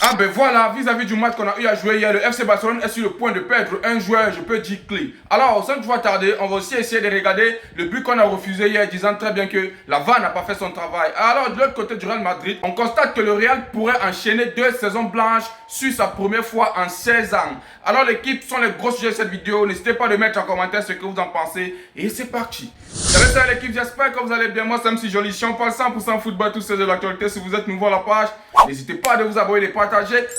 Ah ben voilà, vis-à-vis du match qu'on a eu à jouer hier, le FC Barcelone est sur le point de perdre un joueur, je peux dire clé. Alors, sans pouvoir tarder, on va aussi essayer de regarder le but qu'on a refusé hier, disant très bien que la VAR n'a pas fait son travail. Alors, de l'autre côté du Real Madrid, on constate que le Real pourrait enchaîner 2 saisons blanches sur sa première fois en 16 ans. Alors, l'équipe sont les gros sujets de cette vidéo. N'hésitez pas à mettre en commentaire ce que vous en pensez. Et c'est parti. Salut, salut l'équipe, j'espère que vous allez bien. Moi, c'est MC Jolichon, on parle 100% football, tout ce de l'actualité. Si vous êtes nouveau à la page, n'hésitez pas à vous abonner et de partager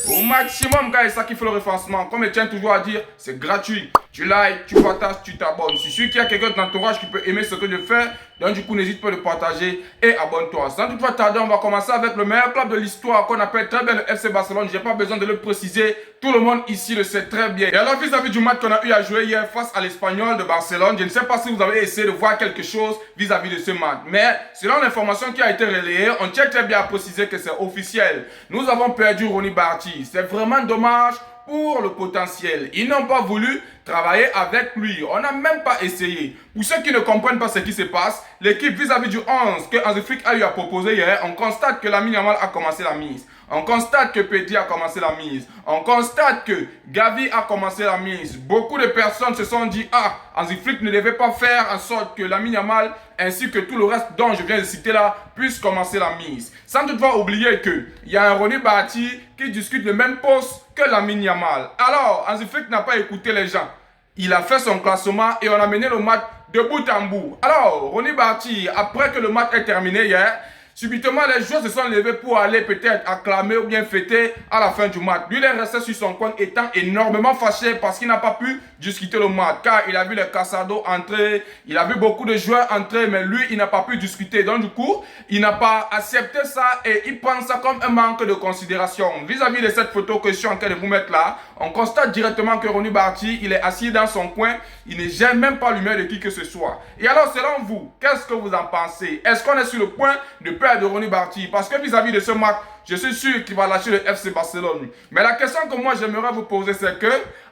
au maximum, gars, et ça qui fait le référencement. Comme je tiens toujours à dire, c'est gratuit. Tu likes, tu partages, tu t'abonnes. Si sûr qu'il y a quelqu'un de l'entourage qui peut aimer ce que je fais, donc du coup, n'hésite pas à le partager et abonne-toi. Sans toutefois tarder, on va commencer avec le meilleur club de l'histoire qu'on appelle très bien le FC Barcelone. J'ai pas besoin de le préciser. Tout le monde ici le sait très bien. Et alors, vis-à-vis du match qu'on a eu à jouer hier face à l'Espagnol de Barcelone, je ne sais pas si vous avez essayé de voir quelque chose vis-à-vis de ce match. Mais selon l'information qui a été relayée, on tient très bien à préciser que c'est officiel. Nous avons perdu Ronny Barty. C'est vraiment dommage pour le potentiel. Ils n'ont pas voulu travailler avec lui. On n'a même pas essayé. Pour ceux qui ne comprennent pas ce qui se passe, l'équipe vis-à-vis du 11 que Hansi Flick a eu à proposer hier, on constate que Lamine Yamal a commencé la mise. On constate que Pedri a commencé la mise. On constate que Gavi a commencé la mise. Beaucoup de personnes se sont dit, ah, Hansi Flick ne devait pas faire en sorte que Lamine Yamal ainsi que tout le reste dont je viens de citer là puisse commencer la mise. Sans toutefois oublier qu'il y a un Ronny Barty qui discute le même poste que Lamine Yamal. Alors, Hansi Flick n'a pas écouté les gens. Il a fait son classement et on a mené le match de bout en bout. Alors, Ronny Barty, après que le match est terminé hier, subitement, les joueurs se sont levés pour aller peut-être acclamer ou bien fêter à la fin du match. Lui, il est resté sur son coin étant énormément fâché parce qu'il n'a pas pu discuter le match. Car il a vu les Casado entrer, il a vu beaucoup de joueurs entrer, mais lui, il n'a pas pu discuter. Donc du coup, il n'a pas accepté ça et il prend ça comme un manque de considération. Vis-à-vis de cette photo que je suis en train de vous mettre là, on constate directement que Ronny Barty, il est assis dans son coin, il ne gêne même pas l'humeur de qui que ce soit. Et alors, selon vous, qu'est-ce que vous en pensez? Est-ce qu'on est sur le point de de Ronny Barty? Parce que vis-à-vis de ce match, je suis sûr qu'il va lâcher le FC Barcelone. Mais la question que moi j'aimerais vous poser, c'est que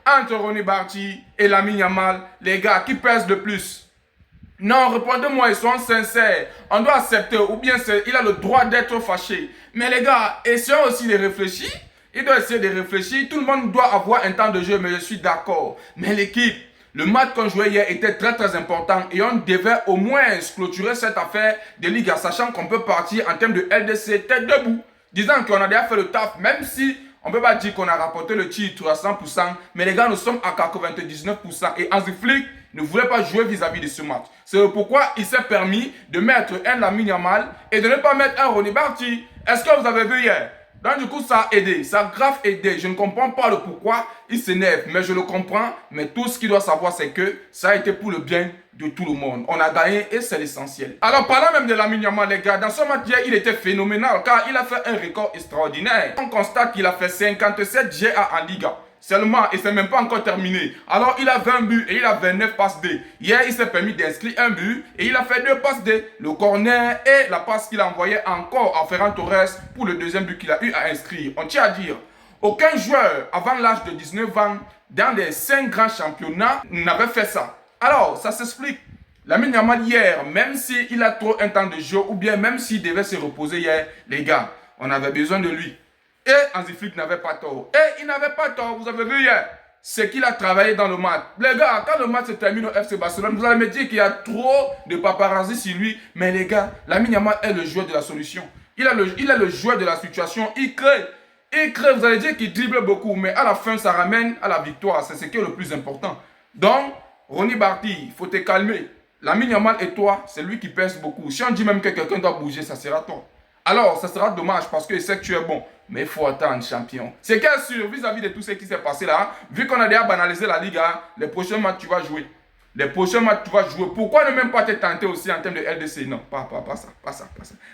entre Ronny Barty et Lamine Yamal, les gars, qui pèsent le plus? Non, répondez-moi, ils sont sincères. On doit accepter, ou bien il a le droit d'être fâché. Mais les gars, essayons aussi de réfléchir. Il doit essayer de réfléchir. Tout le monde doit avoir un temps de jeu, mais je suis d'accord. Mais l'équipe, le match qu'on jouait hier était très très important et on devait au moins clôturer cette affaire de Liga, sachant qu'on peut partir en termes de LDC tête debout, disant qu'on a déjà fait le taf, même si on ne peut pas dire qu'on a rapporté le titre à 100%, mais les gars, nous sommes à 99% et Hansi Flick ne voulait pas jouer vis-à-vis de ce match. C'est pourquoi il s'est permis de mettre un Lamine Yamal et de ne pas mettre un Ronny Barty. Est-ce que vous avez vu hier? Donc du coup, ça a aidé, ça a grave aidé. Je ne comprends pas le pourquoi il s'énerve, mais je le comprends. Mais tout ce qu'il doit savoir, c'est que ça a été pour le bien de tout le monde. On a gagné et c'est l'essentiel. Alors, parlant même de Lamine Yamal, les gars, dans ce match hier, il était phénoménal car il a fait un record extraordinaire. On constate qu'il a fait 57 GA en Liga. Seulement, et c'est même pas encore terminé. Alors, il a 20 buts et il a 29 passes D. Hier, il s'est permis d'inscrire un but et il a fait 2 passes D. Le corner et la passe qu'il a envoyée encore à Ferran Torres pour le deuxième but qu'il a eu à inscrire. On tient à dire, aucun joueur avant l'âge de 19 ans dans les 5 grands championnats n'avait fait ça. Alors, ça s'explique. Lamine Yamal hier, même s'il a trop un temps de jeu ou bien même s'il devait se reposer hier, les gars, on avait besoin de lui. Et Hansi Flick n'avait pas tort. Et il n'avait pas tort, vous avez vu hier, c'est qu'il a travaillé dans le match. Les gars, quand le match se termine au FC Barcelone, vous allez me dire qu'il y a trop de paparazzi sur lui. Mais les gars, Lamine Yamal est le joueur de la solution. Il est le joueur de la situation. Il crée. Il crée, vous allez dire qu'il dribble beaucoup. Mais à la fin, ça ramène à la victoire. C'est ce qui est le plus important. Donc, Ronny Barty, il faut te calmer. Lamine Yamal et toi, c'est lui qui pèse beaucoup. Si on dit même que quelqu'un doit bouger, ça sera toi. Alors, ça sera dommage parce qu'il sait que tu es bon. Mais il faut attendre, champion. C'est qu'à sûr, vis-à-vis de tout ce qui s'est passé là, vu qu'on a déjà banalisé la Liga, les prochains matchs, tu vas jouer. Les prochains matchs, tu vas jouer. Pourquoi ne même pas te tenter aussi en termes de LDC? Non, pas ça.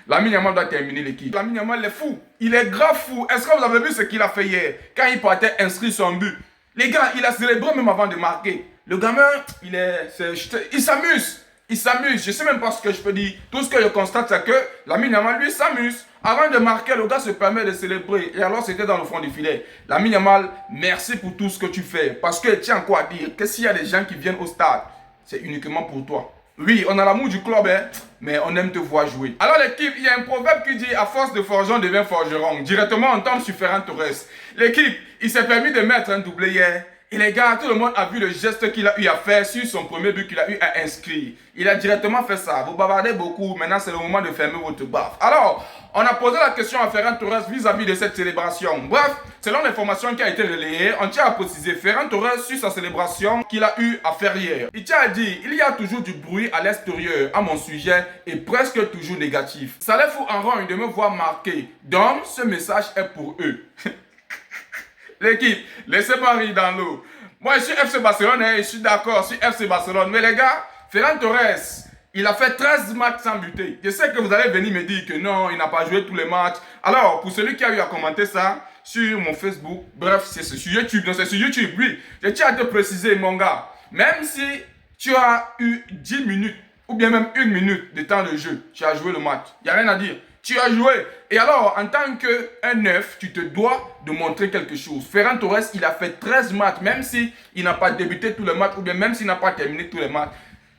Lamine Yamal doit terminer l'équipe. Lamine Yamal est fou. Il est grave fou. Est-ce que vous avez vu ce qu'il a fait hier? Quand il partait inscrire son but. Les gars, il a célébré même avant de marquer. Le gamin, il s'amuse. Il s'amuse. Je ne sais même pas ce que je peux dire. Tout ce que je constate, c'est que Lamine Yamal, lui, s'amuse. Avant de marquer, le gars se permet de célébrer. Et alors, c'était dans le fond du filet. Lamine Yamal, merci pour tout ce que tu fais. Parce que tiens quoi à dire? Que s'il y a des gens qui viennent au stade, c'est uniquement pour toi. Oui, on a l'amour du club, hein, mais on aime te voir jouer. Alors l'équipe, il y a un proverbe qui dit « À force de forgeron, on devient forgeron ». Directement, on tombe sur Ferran Torres. L'équipe, il s'est permis de mettre un doublé hier. Et les gars, tout le monde a vu le geste qu'il a eu à faire sur son premier but qu'il a eu à inscrire. Il a directement fait ça. Vous bavardez beaucoup, maintenant c'est le moment de fermer votre baffe. Alors, on a posé la question à Ferran Torres vis-à-vis de cette célébration. Bref, selon l'information qui a été relayée, on tient à préciser Ferran Torres sur sa célébration qu'il a eu à faire hier. Il tient à dire, il y a toujours du bruit à l'extérieur à mon sujet et presque toujours négatif. Ça les fout en rang de me voir marquer. Donc, ce message est pour eux. L'équipe, laissez-moi rire dans l'eau. Moi, je suis FC Barcelone, je suis d'accord, je suis FC Barcelone. Mais les gars, Ferran Torres, il a fait 13 matchs sans buter. Je sais que vous allez venir me dire que non, il n'a pas joué tous les matchs. Alors, pour celui qui a eu à commenter ça sur mon Facebook, bref, c'est sur YouTube, non, c'est sur YouTube, oui. Je tiens à te préciser, mon gars, même si tu as eu 10 minutes, ou bien même 1 minute de temps de jeu, tu as joué le match, il n'y a rien à dire. Tu as joué. Et alors, en tant qu'un neuf, tu te dois de montrer quelque chose. Ferran Torres, il a fait 13 matchs, même s'il n'a pas débuté tous les matchs, ou bien même s'il n'a pas terminé tous les matchs.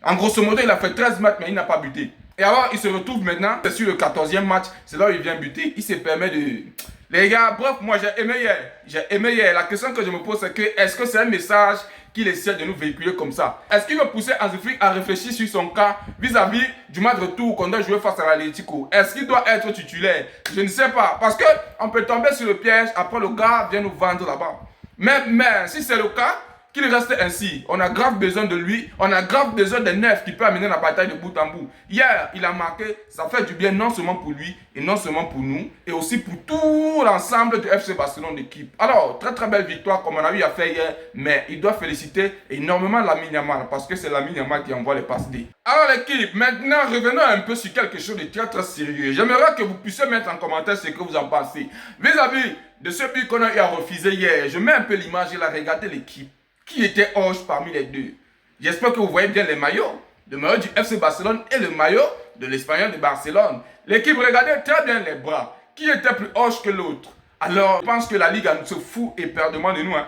En grosso modo, il a fait 13 matchs, mais il n'a pas buté. Et alors, il se retrouve maintenant, c'est sur le 14e match, c'est là où il vient buter. Il se permet de... Les gars, bref, moi j'ai aimé hier. J'ai aimé hier. La question que je me pose, c'est que, est-ce que c'est un message qu'il essaie de nous véhiculer comme ça? Est-ce qu'il veut pousser Hansi Flick à réfléchir sur son cas vis-à-vis du match retour qu'on doit jouer face à l'Atlético? Est-ce qu'il doit être titulaire? Je ne sais pas. Parce qu'on peut tomber sur le piège, après le gars vient nous vendre là-bas. Mais si c'est le cas, qu'il reste ainsi. On a grave besoin de lui. On a grave besoin des neufs qui peut amener la bataille de bout en bout. Hier, il a marqué. Ça fait du bien non seulement pour lui et non seulement pour nous, et aussi pour tout l'ensemble de FC Barcelone d'équipe. Alors, très très belle victoire comme on a eu à faire hier, mais il doit féliciter énormément Lamine Yamal parce que c'est Lamine Yamal qui envoie les passes D. Alors l'équipe, maintenant revenons un peu sur quelque chose de très très sérieux. J'aimerais que vous puissiez mettre en commentaire ce que vous en pensez. Vis-à-vis de ce but qu'on a eu à refuser hier, je mets un peu l'image et la regardez l'équipe. Qui était hoche parmi les deux? J'espère que vous voyez bien les maillots. Le maillot du FC Barcelone et le maillot de l'Espagnol de Barcelone. L'équipe regardait très bien les bras. Qui était plus hoche que l'autre? Alors, je pense que la Ligue se fout éperdument de nous. Hein.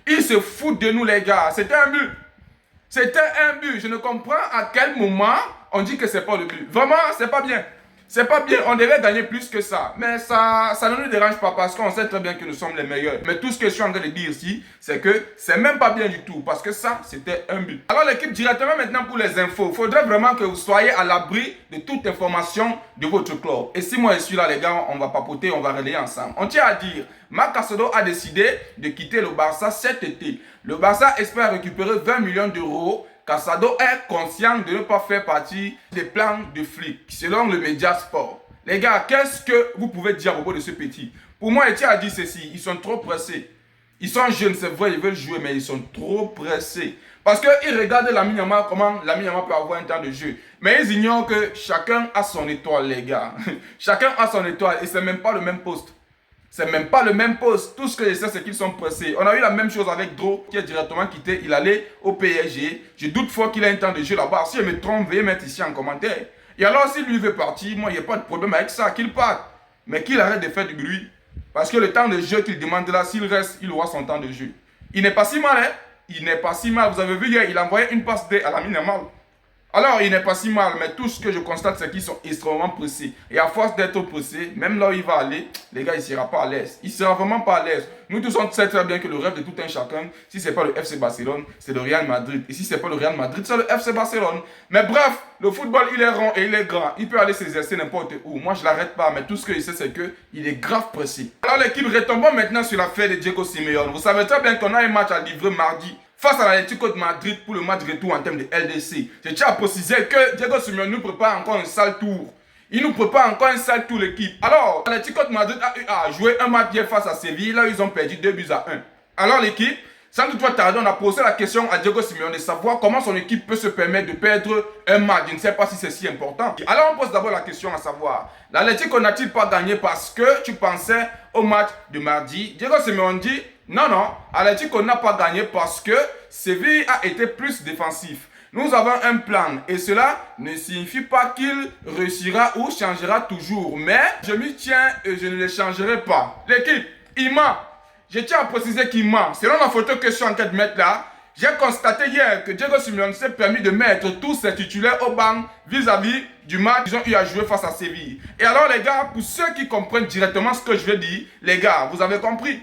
Ils se foutent de nous, les gars. C'était un but. C'était un but. Je ne comprends à quel moment on dit que c'est pas le but. Vraiment, c'est pas bien. C'est pas bien, on devait gagner plus que ça. Mais ça ne nous dérange pas parce qu'on sait très bien que nous sommes les meilleurs. Mais tout ce que je suis en train de dire ici, c'est que c'est même pas bien du tout. Parce que ça, c'était un but. Alors l'équipe, directement maintenant pour les infos. Il faudrait vraiment que vous soyez à l'abri de toute information de votre club. Et si moi je suis là, les gars, on va papoter, on va relayer ensemble. On tient à dire, Marc Casado a décidé de quitter le Barça cet été. Le Barça espère récupérer 20 millions d'euros. Casado est conscient de ne pas faire partie des plans de Flick, selon le média Sport. Les gars, qu'est-ce que vous pouvez dire à propos de ce petit? Pour moi, Etienne a dit ceci, ils sont trop pressés. Ils sont jeunes, c'est vrai, ils veulent jouer, mais ils sont trop pressés. Parce qu'ils regardent Lamine Yamal, comment Lamine Yamal peut avoir un temps de jeu. Mais ils ignorent que chacun a son étoile, les gars. Chacun a son étoile et c'est même pas le même poste. C'est même pas le même poste. Tout ce que je sais, c'est qu'ils sont pressés. On a eu la même chose avec Dro, qui a directement quitté. Il allait au PSG. Je doute fort qu'il a un temps de jeu là-bas. Si je me trompe, veuillez mettre ici en commentaire. Et alors, s'il lui veut partir, moi, il n'y a pas de problème avec ça. Qu'il parte. Mais qu'il arrête de faire du bruit. Parce que le temps de jeu qu'il demande là, s'il reste, il aura son temps de jeu. Il n'est pas si mal, hein. Il n'est pas si mal. Vous avez vu hier, il a envoyé une passe D à Lamine Yamal. Alors, il n'est pas si mal, mais tout ce que je constate, c'est qu'ils sont extrêmement pressés. Et à force d'être pressés, même là où il va aller, les gars, il ne sera pas à l'aise. Il ne sera vraiment pas à l'aise. Nous tous, on sait très bien que le rêve de tout un chacun, si ce n'est pas le FC Barcelone, c'est le Real Madrid. Et si ce n'est pas le Real Madrid, c'est le FC Barcelone. Mais bref, le football, il est rond et il est grand. Il peut aller s'exercer n'importe où. Moi, je ne l'arrête pas, mais tout ce que je sais, c'est qu'il est grave pressé. Alors, l'équipe, retombons maintenant sur l'affaire de Diego Simeone. Vous savez très bien qu'on a un match à livrer mardi face à l'Atlético de Madrid pour le match retour en termes de LDC. Je tiens à préciser que Diego Simeone nous prépare encore un sale tour. Il nous prépare encore un sale tour l'équipe. Alors, l'Atlético de Madrid a eu à jouer un match hier face à Séville. Là, ils ont perdu 2-1. Alors, l'équipe, sans toutefois tarder, on a posé la question à Diego Simeone de savoir comment son équipe peut se permettre de perdre un match. Je ne sais pas si c'est si important. Alors, on pose d'abord la question à savoir, l'Atlético n'a-t-il pas gagné parce que tu pensais au match de mardi? Diego Simeone dit, non, Atlético n'a pas gagné parce que Séville a été plus défensif. Nous avons un plan et cela ne signifie pas qu'il réussira ou changera toujours. Mais je m'y tiens et je ne le changerai pas. L'équipe, il ment. Je tiens à préciser qu'il ment. Selon la photo que je suis en train de mettre là, J'ai constaté hier que Diego Simeone s'est permis de mettre tous ses titulaires au banc vis-à-vis du match qu'ils ont eu à jouer face à Séville. Et alors les gars, pour ceux qui comprennent directement ce que je vais dire, les gars, vous avez compris.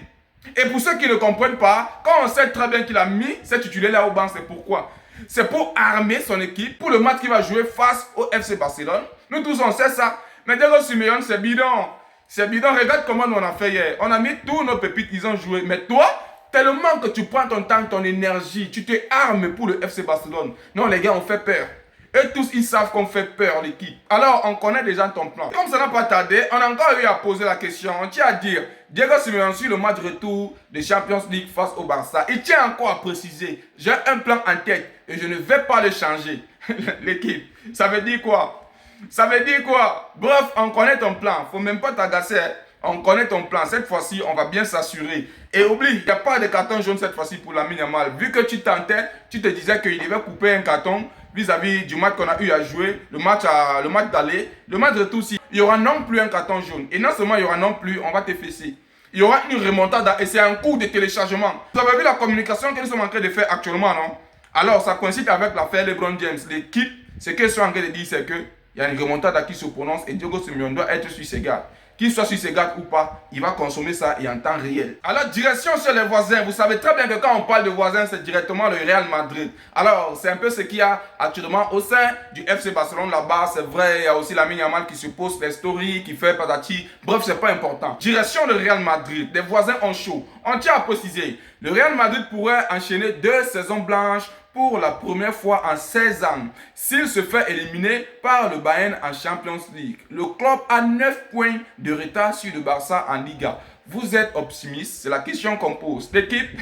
Et pour ceux qui ne comprennent pas, quand on sait très bien qu'il a mis ses titulaires-là au banc, c'est pourquoi? C'est pour armer son équipe pour le match qu'il va jouer face au FC Barcelone. Nous tous on sait ça. Mais Diego Simeone, c'est bidon. C'est bidon. Regarde comment on a fait hier. On a mis tous nos pépites, ils ont joué. Mais toi, tellement que tu prends ton temps, ton énergie, tu te armes pour le FC Barcelone. Non les gars, on fait peur. Eux tous, ils savent qu'on fait peur l'équipe. Alors, on connaît déjà ton plan. Comme ça n'a pas tardé, on a encore eu à poser la question. On tient à dire, Diego Simeone sur le match retour de Champions League face au Barça. Il tient encore à préciser, j'ai un plan en tête et je ne vais pas le changer. L'équipe, ça veut dire quoi? Ça veut dire quoi? Bref, on connaît ton plan. Faut même pas t'agacer. On connaît ton plan. Cette fois-ci, on va bien s'assurer. Et oublie, il n'y a pas de carton jaune cette fois-ci pour Lamine Yamal. Vu que tu tentais, tu te disais qu'il devait couper un carton vis-à-vis du match qu'on a eu à jouer, le match d'aller, le match de retour aussi. Il y aura non plus un carton jaune. Et non seulement il y aura non plus, on va te fesser. Il y aura une remontada et c'est un cours de téléchargement. Vous avez vu la communication que nous sommes en train de faire actuellement, non? Alors, ça coïncide avec l'affaire LeBron James. L'équipe, ce qu'ils sont en train de dire, c'est qu'il y a une remontada qui se prononce et Diego Simeone doit être sur ses gardes. Qu'il soit sur ses gardes ou pas, il va consommer ça et en temps réel. Alors, direction sur les voisins. Vous savez très bien que quand on parle de voisins, c'est directement le Real Madrid. Alors, c'est un peu ce qu'il y a actuellement au sein du FC Barcelone là-bas. C'est vrai, il y a aussi Lamine Yamal qui se pose les stories, qui fait patati. Bref, c'est pas important. Direction le Real Madrid. Les voisins ont chaud. On tient à préciser, le Real Madrid pourrait enchaîner 2 saisons blanches pour la première fois en 16 ans, s'il se fait éliminer par le Bayern en Champions League. Le club a 9 points de retard sur le Barça en Liga. Vous êtes optimiste? C'est la question qu'on pose. L'équipe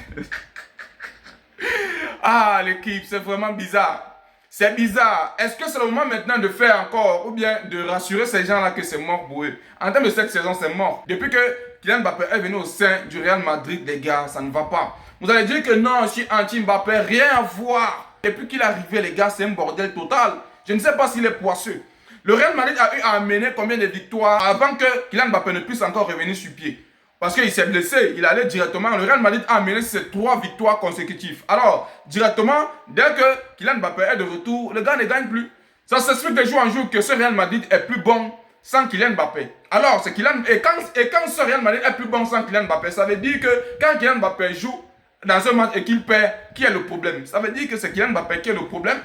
ah, l'équipe, c'est vraiment bizarre. C'est bizarre. Est-ce que c'est le moment maintenant de faire encore ou bien de rassurer ces gens-là que c'est mort pour eux? En termes de cette saison, c'est mort. Depuis que Kylian Mbappé est venu au sein du Real Madrid, les gars, ça ne va pas. Vous allez dire que non, je suis anti-Mbappé, rien à voir. Depuis qu'il est arrivé, les gars, c'est un bordel total. Je ne sais pas s'il est poisseux. Le Real Madrid a eu à amener combien de victoires avant que Kylian Mbappé ne puisse encore revenir sur pied? Parce qu'il s'est blessé, il allait directement. Le Real Madrid a amené ses 3 victoires consécutives. Alors, directement, dès que Kylian Mbappé est de retour, le gars ne gagne plus. Ça s'explique de jour en jour que ce Real Madrid est plus bon sans Kylian Mbappé. Alors, c'est Kylian... Et quand ce Real Madrid est plus bon sans Kylian Mbappé, ça veut dire que quand Kylian Mbappé joue dans un match et qu'il perd, qui est le problème? Ça veut dire que c'est Kylian Mbappé qui est le problème.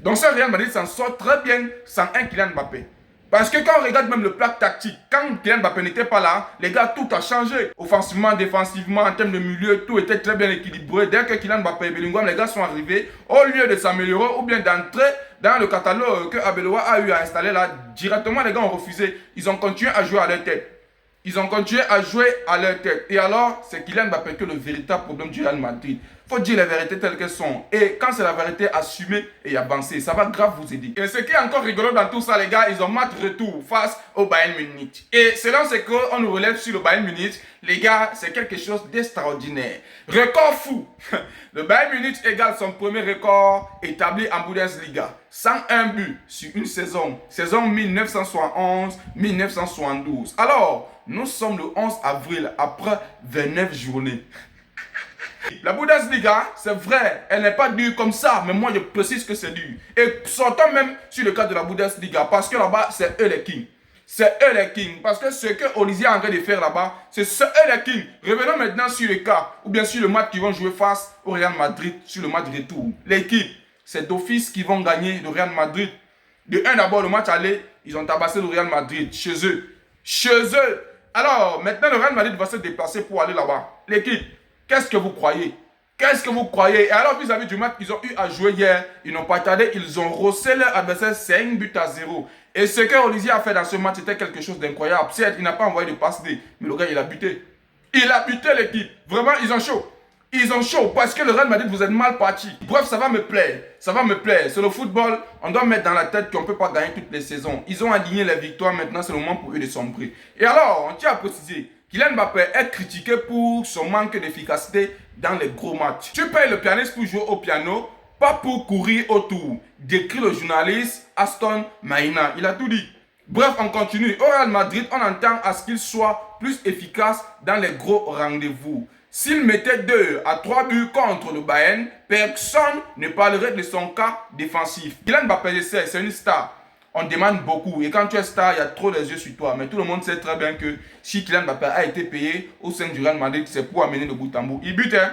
Donc, ce Real Madrid s'en sort très bien sans un Kylian Mbappé. Parce que quand on regarde même le plat tactique, quand Kylian Mbappé n'était pas là, les gars, tout a changé. Offensivement, défensivement, en termes de milieu, tout était très bien équilibré. Dès que Kylian Mbappé et Bellingham, les gars sont arrivés, au lieu de s'améliorer ou bien d'entrer dans le catalogue que Abeloa a eu à installer là, directement les gars ont refusé. Ils ont continué à jouer à leur tête. Ils ont continué à jouer à leur tête. Et alors, c'est Kylian Mbappé qui est le véritable problème du Real Madrid. Il faut dire les vérités telles qu'elles sont. Et quand c'est la vérité assumée et avancée, ça va grave vous aider. Et ce qui est encore rigolo dans tout ça, les gars, ils ont match retour face au Bayern Munich. Et selon ce qu'on nous relève sur le Bayern Munich, les gars, c'est quelque chose d'extraordinaire. Record fou. Le Bayern Munich égale son premier record établi en Bundesliga. 101 buts sur une saison. Saison 1971-1972. Alors, nous sommes le 11 avril après 29 journées. La Bundesliga, c'est vrai, elle n'est pas dure comme ça, mais moi je précise que c'est dur. Et sortons même sur le cas de la Bundesliga, parce que là-bas, c'est eux les kings. C'est eux les kings, parce que ce que Olivier est en train de faire là-bas, c'est eux les kings. Revenons maintenant sur le cas, ou bien sur le match qu'ils vont jouer face au Real Madrid, sur le match retour. L'équipe, c'est d'office qui vont gagner le Real Madrid. De 1 d'abord, le match aller, ils ont tabassé le Real Madrid, chez eux. Chez eux. Alors, maintenant, le Real Madrid va se déplacer pour aller là-bas. L'équipe. Qu'est-ce que vous croyez? Qu'est-ce que vous croyez? Et alors, vis-à-vis du match qu'ils ont eu à jouer hier, ils n'ont pas tardé, ils ont rossé leur adversaire 5 buts à 0. Et ce que Olivier a fait dans ce match, c'était quelque chose d'incroyable. Certes, il n'a pas envoyé de passe D, mais le gars, il a buté. Il a buté l'équipe. Vraiment, ils ont chaud. Ils ont chaud parce que le Real Madrid, vous êtes mal parti. Bref, ça va me plaire. Ça va me plaire. C'est le football. On doit mettre dans la tête qu'on ne peut pas gagner toutes les saisons. Ils ont aligné les victoires. Maintenant, c'est le moment pour eux de sombrer. Et alors, on tient à préciser, Kylian Mbappé est critiqué pour son manque d'efficacité dans les gros matchs. Tu payes le pianiste pour jouer au piano, pas pour courir autour, décrit le journaliste Aston Maina. Il a tout dit. Bref, on continue. Au Real Madrid, on entend à ce qu'il soit plus efficace dans les gros rendez-vous. S'il mettait 2 à 3 buts contre le Bayern, personne ne parlerait de son cas défensif. Kylian Mbappé, c'est une star. On demande beaucoup. Et quand tu es star, il y a trop les yeux sur toi. Mais tout le monde sait très bien que si Kylian Mbappé a été payé au sein du Real Madrid, c'est pour amener le bout en bout. Il bute, hein?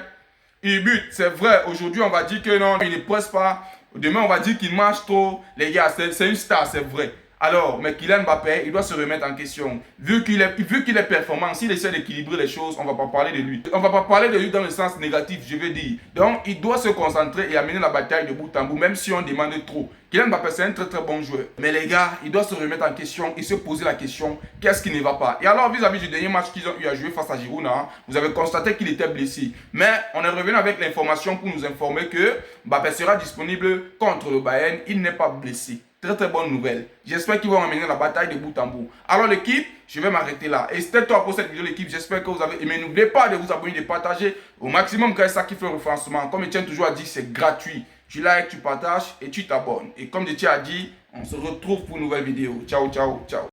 Il bute, c'est vrai. Aujourd'hui, on va dire que non, il ne presse pas. Demain, on va dire qu'il marche trop. Les gars, c'est une star, c'est vrai. Alors, mais Kylian Mbappé, il doit se remettre en question. Vu qu'il est performant, s'il essaie d'équilibrer les choses, on ne va pas parler de lui. On ne va pas parler de lui dans le sens négatif, je veux dire. Donc, il doit se concentrer et amener la bataille de bout en bout, même si on demande trop. Kylian Mbappé, c'est un très très bon joueur. Mais les gars, il doit se remettre en question et se poser la question, qu'est-ce qui ne va pas? Et alors, vis-à-vis du dernier match qu'ils ont eu à jouer face à Girona, vous avez constaté qu'il était blessé. Mais on est revenu avec l'information pour nous informer que Mbappé sera disponible contre le Bayern. Il n'est pas blessé. Très très bonne nouvelle. J'espère qu'ils vont amener la bataille de bout en bout. Alors l'équipe, je vais m'arrêter là. Et c'était tout pour cette vidéo l'équipe. J'espère que vous avez aimé. N'oubliez pas de vous abonner, de partager au maximum quand ça qui fait le référencement. Comme Etienne toujours a dit, c'est gratuit. Tu likes, tu partages et tu t'abonnes. Et comme Etienne a dit, on se retrouve pour une nouvelle vidéo. Ciao, ciao, ciao.